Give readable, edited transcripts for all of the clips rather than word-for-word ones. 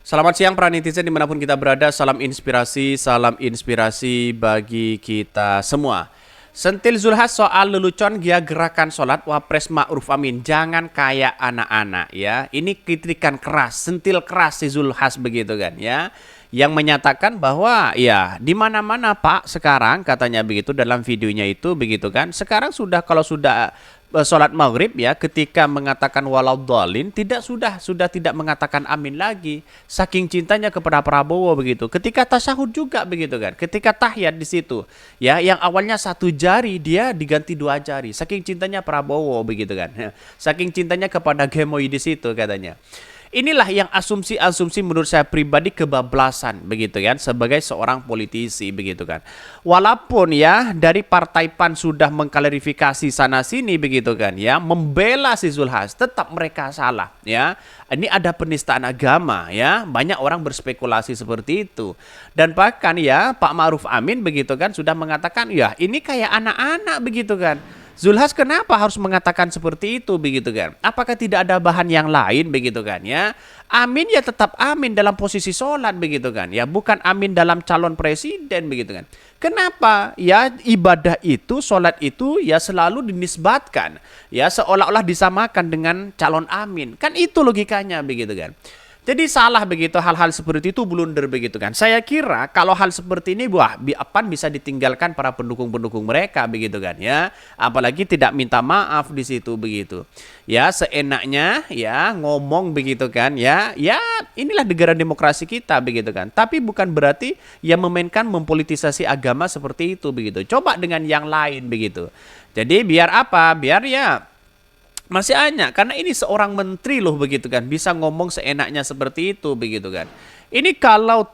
Selamat siang para netizen dimanapun kita berada, salam inspirasi bagi kita semua. Sentil Zulhas soal lelucon dia gerakan sholat Wapres Ma'ruf Amin. Jangan kayak anak-anak ya. Ini kritikan keras, sentil keras si Zulhas begitu kan ya. Yang menyatakan bahwa ya di mana-mana Pak sekarang katanya begitu dalam videonya itu begitu kan. Sekarang sudah kalau sudah sholat maghrib ya ketika mengatakan walaudhalin sudah tidak mengatakan amin lagi saking cintanya kepada Prabowo begitu. Ketika tasyahud juga begitu kan, ketika tahiyat di situ ya yang awalnya satu jari dia diganti dua jari saking cintanya Prabowo begitu kan. Saking cintanya kepada Gemoy di situ katanya. Inilah yang asumsi-asumsi menurut saya pribadi kebablasan begitu kan sebagai seorang politisi begitu kan. Walaupun ya dari Partai PAN sudah mengklarifikasi sana sini begitu kan ya, membela si Zulhas, tetap mereka salah ya. Ini ada penistaan agama ya. Banyak orang berspekulasi seperti itu. Dan bahkan ya Pak Ma'ruf Amin begitu kan sudah mengatakan ya ini kayak anak-anak begitu kan. Zulhas kenapa harus mengatakan seperti itu begitu kan? Apakah tidak ada bahan yang lain begitu kan ya? Amin ya tetap amin dalam posisi sholat begitu kan ya, bukan amin dalam calon presiden begitu kan? Kenapa ya ibadah itu, sholat itu ya selalu dinisbatkan ya seolah-olah disamakan dengan calon amin? Kan itu logikanya begitu kan? Jadi salah begitu hal-hal seperti itu blunder begitu kan. Saya kira kalau hal seperti ini PAN bisa ditinggalkan para pendukung-pendukung mereka begitu kan ya. Apalagi tidak minta maaf di situ begitu. Ya seenaknya ya ngomong begitu kan ya. Ya inilah negara demokrasi kita begitu kan. Tapi bukan berarti ya memainkan mempolitisasi agama seperti itu begitu. Coba dengan yang lain begitu. Jadi biar apa? Biar ya masih banyak karena ini seorang menteri loh begitu kan bisa ngomong seenaknya seperti itu begitu kan. Ini kalau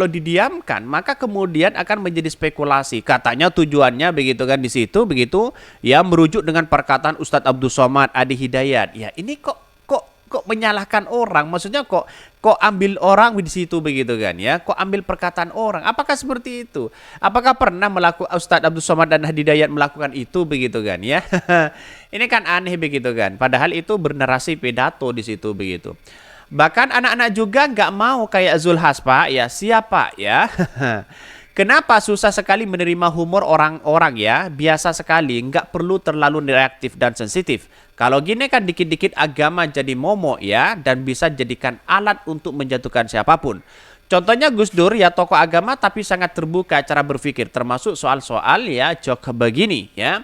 didiamkan maka kemudian akan menjadi spekulasi. Katanya tujuannya begitu kan di situ begitu ya merujuk dengan perkataan Ustadz Abdul Somad Adi Hidayat. Ya ini kok menyalahkan orang, maksudnya kok ambil orang di situ begitu kan ya, kok ambil perkataan orang, apakah seperti itu, apakah pernah melakukan Ustadz Abdul Somad dan Hidayat melakukan itu begitu kan ya. Ini kan aneh begitu kan, padahal itu bernarasi pidato di situ begitu. Bahkan anak-anak juga nggak mau kayak Zulhas Pak ya, siapa ya. Kenapa susah sekali menerima humor orang-orang ya? Biasa sekali, nggak perlu terlalu reaktif dan sensitif. Kalau gini kan dikit-dikit agama jadi momok ya, dan bisa jadikan alat untuk menjatuhkan siapapun. Contohnya Gus Dur ya tokoh agama tapi sangat terbuka cara berpikir, termasuk soal-soal ya jok begini ya.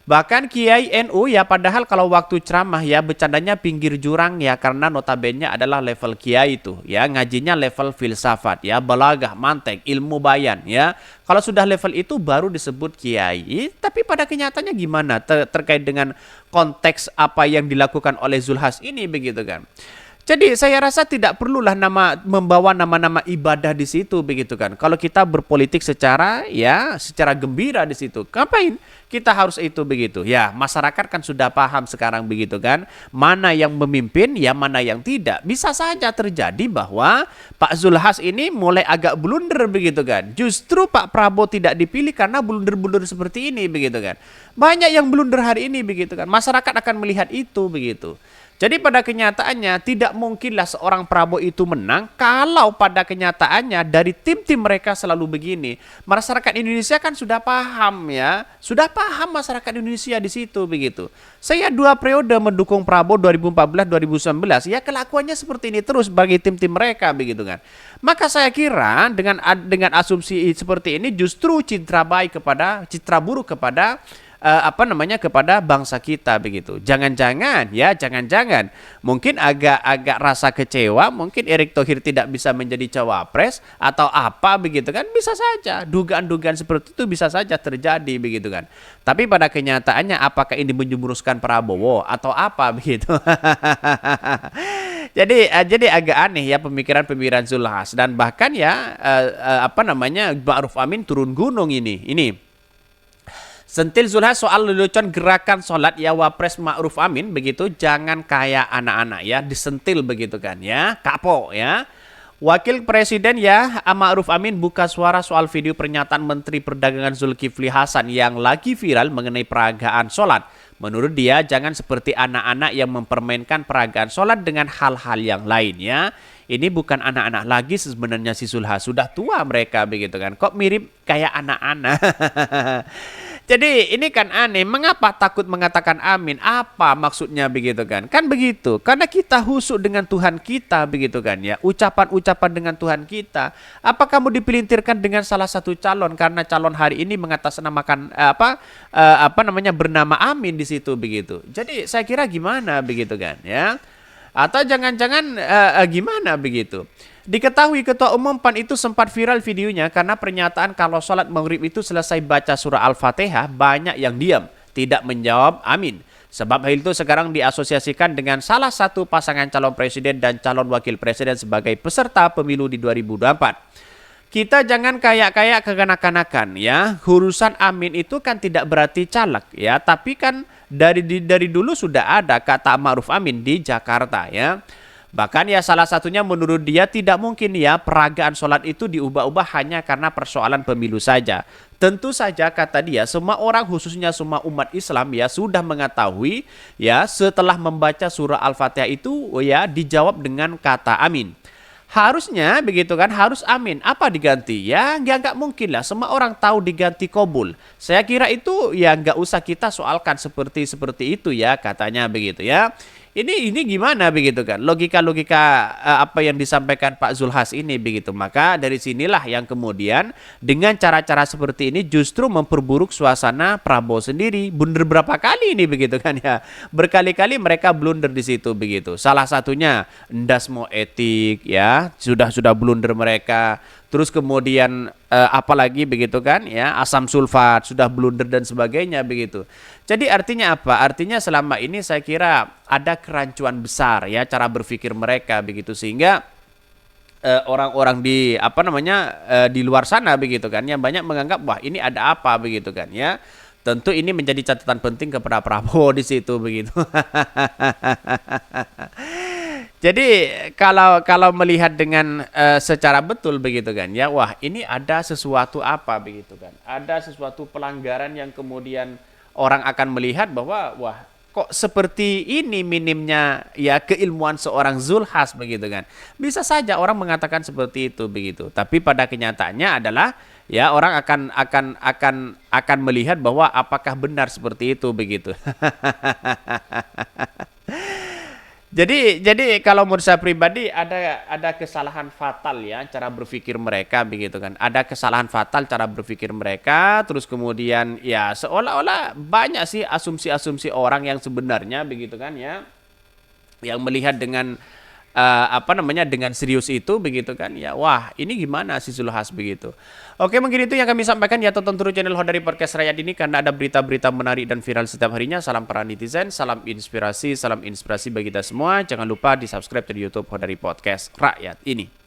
Bahkan Kiai NU ya padahal kalau waktu ceramah ya bercandanya pinggir jurang ya karena notabene adalah level Kiai itu ya ngajinya level filsafat ya balagah mantek ilmu bayan ya. Kalau sudah level itu baru disebut Kiai. Tapi pada kenyataannya gimana terkait dengan konteks apa yang dilakukan oleh Zulhas ini begitu kan. Jadi saya rasa tidak perlulah membawa nama-nama ibadah di situ begitu kan. Kalau kita berpolitik secara gembira di situ. Ngapain kita harus itu begitu? Ya, masyarakat kan sudah paham sekarang begitu kan. Mana yang memimpin, ya mana yang tidak. Bisa saja terjadi bahwa Pak Zulhas ini mulai agak blunder begitu kan. Justru Pak Prabowo tidak dipilih karena blunder-blunder seperti ini begitu kan. Banyak yang blunder hari ini begitu kan. Masyarakat akan melihat itu begitu. Jadi pada kenyataannya tidak mungkinlah seorang Prabowo itu menang kalau pada kenyataannya dari tim-tim mereka selalu begini. Masyarakat Indonesia kan sudah paham ya. Sudah paham masyarakat Indonesia di situ begitu. Saya 2 periode mendukung Prabowo 2014-2019. Ya kelakuannya seperti ini terus bagi tim-tim mereka begitu kan. Maka saya kira dengan asumsi seperti ini justru citra buruk kepada kepada bangsa kita begitu. Jangan-jangan mungkin agak rasa kecewa, mungkin Erick Thohir tidak bisa menjadi cawapres atau apa begitu kan, bisa saja dugaan-dugaan seperti itu bisa saja terjadi begitu kan. Tapi pada kenyataannya apakah ini menjuruskan Prabowo atau apa begitu. Jadi agak aneh ya pemikiran Zulhas dan bahkan ya Ma'ruf Amin turun gunung ini. Sentil Zulhas soal lelucon gerakan sholat ya Wapres Ma'ruf Amin begitu, jangan kayak anak-anak ya, disentil begitu kan ya, kapok ya. Wakil Presiden ya Ma'ruf Amin buka suara soal video pernyataan Menteri Perdagangan Zulkifli Hasan yang lagi viral mengenai peragaan sholat. Menurut dia jangan seperti anak-anak yang mempermainkan peragaan sholat dengan hal-hal yang lainnya. Ini bukan anak-anak lagi sebenarnya si Zulhas, sudah tua mereka begitu kan. Kok mirip kayak anak-anak? Jadi ini kan aneh, mengapa takut mengatakan amin? Apa maksudnya begitu kan? Kan begitu, karena kita husuk dengan Tuhan kita begitu kan ya. Ucapan-ucapan dengan Tuhan kita. Apa kamu dipelintirkan dengan salah satu calon karena calon hari ini mengatasnamakan bernama amin di situ begitu. Jadi saya kira gimana begitu kan ya? Atau jangan-jangan gimana begitu? Diketahui Ketua Umum PAN itu sempat viral videonya karena pernyataan kalau sholat maghrib itu selesai baca surah Al-Fatihah, banyak yang diam, tidak menjawab amin. Sebab hal itu sekarang diasosiasikan dengan salah satu pasangan calon presiden dan calon wakil presiden sebagai peserta pemilu di 2024. Kita jangan kayak kekanak-kanakan ya. Urusan amin itu kan tidak berarti caleg ya, tapi kan dari dulu sudah ada kata ma'ruf amin di Jakarta ya. Bahkan ya salah satunya menurut dia tidak mungkin ya peragaan sholat itu diubah-ubah hanya karena persoalan pemilu saja. Tentu saja kata dia semua orang khususnya semua umat Islam ya sudah mengetahui ya setelah membaca surah Al-Fatihah itu ya dijawab dengan kata amin. Harusnya begitu kan, harus amin. Apa diganti? Ya nggak mungkin lah. Semua orang tahu diganti kobul. Saya kira itu ya nggak usah kita soalkan seperti itu ya katanya begitu ya. Ini gimana begitu kan? Logika apa yang disampaikan Pak Zulhas ini begitu. Maka dari sinilah yang kemudian dengan cara-cara seperti ini justru memperburuk suasana Prabowo sendiri. Blunder berapa kali ini begitu kan ya? Berkali-kali mereka blunder di situ begitu. Salah satunya ndas mau etik ya, sudah blunder mereka. Terus kemudian apalagi begitu kan ya, asam sulfat sudah blunder dan sebagainya begitu. Jadi artinya apa? Artinya selama ini saya kira ada kerancuan besar ya cara berpikir mereka begitu sehingga orang-orang di di luar sana begitu kan yang banyak menganggap wah ini ada apa begitu kan ya. Tentu ini menjadi catatan penting kepada Prabowo di situ begitu. Jadi kalau melihat dengan secara betul begitu kan ya, wah ini ada sesuatu apa begitu kan, ada sesuatu pelanggaran yang kemudian orang akan melihat bahwa wah kok seperti ini minimnya ya keilmuan seorang Zulhas begitu kan. Bisa saja orang mengatakan seperti itu begitu, tapi pada kenyataannya adalah ya orang akan melihat bahwa apakah benar seperti itu begitu. Jadi kalau menurut saya pribadi ada kesalahan fatal ya cara berpikir mereka begitu kan. Ada kesalahan fatal cara berpikir mereka, terus kemudian ya seolah-olah banyak sih asumsi-asumsi orang yang sebenarnya begitu kan ya. Yang melihat dengan dengan serius itu begitu kan ya. Wah, ini gimana sih Zulhas begitu. Oke, mungkin itu yang kami sampaikan ya. Tonton terus channel Hodari Podcast Rakyat ini karena ada berita-berita menarik dan viral setiap harinya. Salam para netizen, salam inspirasi bagi kita semua. Jangan lupa di-subscribe di YouTube Hodari Podcast Rakyat ini.